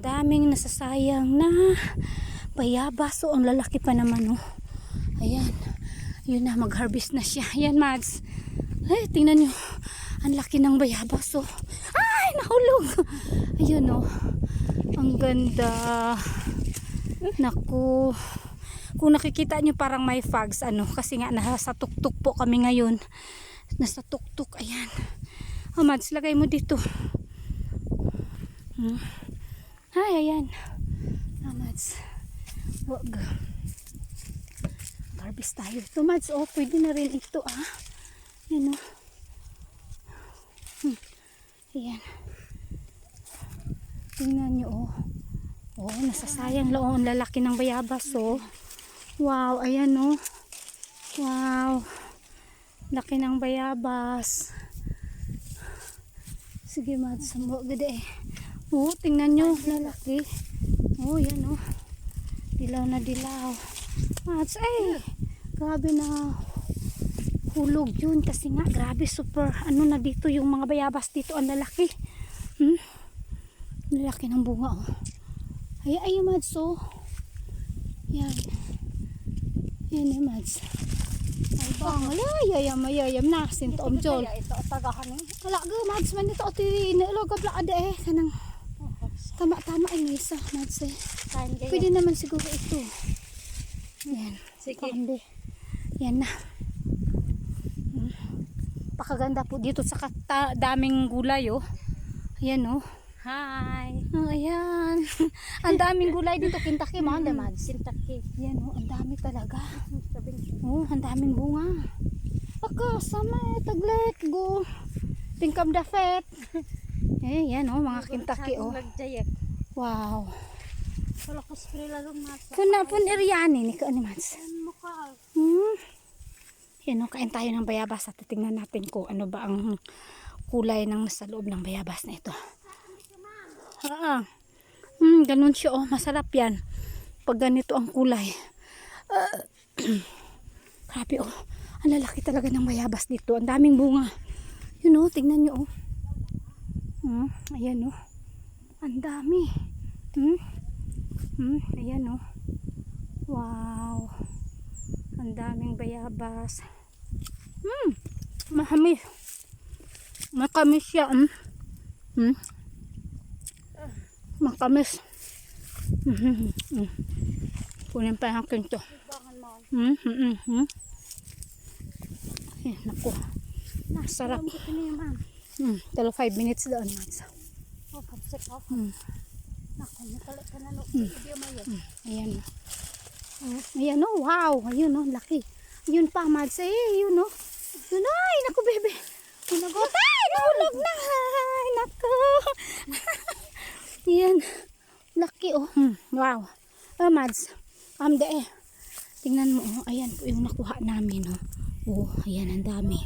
daming nasasayang na bayabas. So, ang lalaki pa naman, oh. Ayan. Yun na, mag-harvest na siya. Ayan, Mads. Ay, tingnan nyo. Ang laki ng bayabas, oh. Ay, nahulog. Ayun, oh. Ang ganda. Naku. Kung nakikita nyo parang may fogs, ano, kasi nga nasa tuktok po kami ngayon. Nasa tuktok, ayan. Oh, Mads, lagay mo dito. Ay, ayan. Ah, Mads. Wag. Harvest tayo. Ito, Mads, oh, pwede na rin ito, ah. Yan, oh. Ayan. Tingnan nyo, oh. Oh, nasasayang ang lalaki ng bayabas, oh. Wow, ayan, oh. Wow. Laki ng bayabas. Sige, Mads, sambo gede eh. Oh, tingnan nyo, lalaki. Oh, yan, oh. Dilaw na dilaw. Mads, ay. Grabe na hulog yun. Kasi nga, grabe, super. Ano na dito, yung mga bayabas dito, ang lalaki. Lalaki ng bunga, oh. Ay, Mads, oh. Yan. Yan, eh, Mads. Ay, bang, ayayam na. Sintoom, Jol. Ito, tagahan eh. Wala ga, Mads, man ito. Nilogab lang ada eh. Kanang tama-tama ay isa, Mads eh. Pwede naman siguro ito. Yan. Sige. Yan na. Pakaganda po dito sa daming gulay, oh. Ayan, oh. Hi. Oh, ayan. Ang daming gulay dito. Kintaki mo, Mads. Kintaki. Yan, oh. Ang dami talaga. Oh, ang daming bunga. Aka, sama eh. Taglet. Go. Think of the fat. Eh, yan, oh. Mga kintaki, oh. Wow. Wala ko spray lalong nasa. Pun iriyanin. Ikaw ni Mads. Mukha. Yan, oh. Kain tayo ng bayabas. At tingnan natin kung ano ba ang kulay ng nasa loob ng bayabas na ito. Ganun siya, oh. Masarap yan pag ganito ang kulay. Grabe, oh. Ang lalaki talaga ng bayabas dito. Ang daming bunga. Yun, oh. Tingnan nyo, oh. Ayan, oh. Ang dami. Ayan, oh. Wow. Ang daming bayabas. Mahamis. Makamis siya. Makamis. Kunin pa yung kinto. Ayan, naku. Nasarap. 5 minutes doon, Mads. Ayan. Ayan, oh, wow. Ayun, oh, laki. Ayun pa, Mads. Ayun, oh. Ayun, ay, naku, bebe. Ay, nahulog na. Ay, naku. Ayan. Laki, oh. Wow. Oh, Mads. Tingnan mo, oh. Ayan po yung nakuha namin, oh. Oh, ayan, ang dami.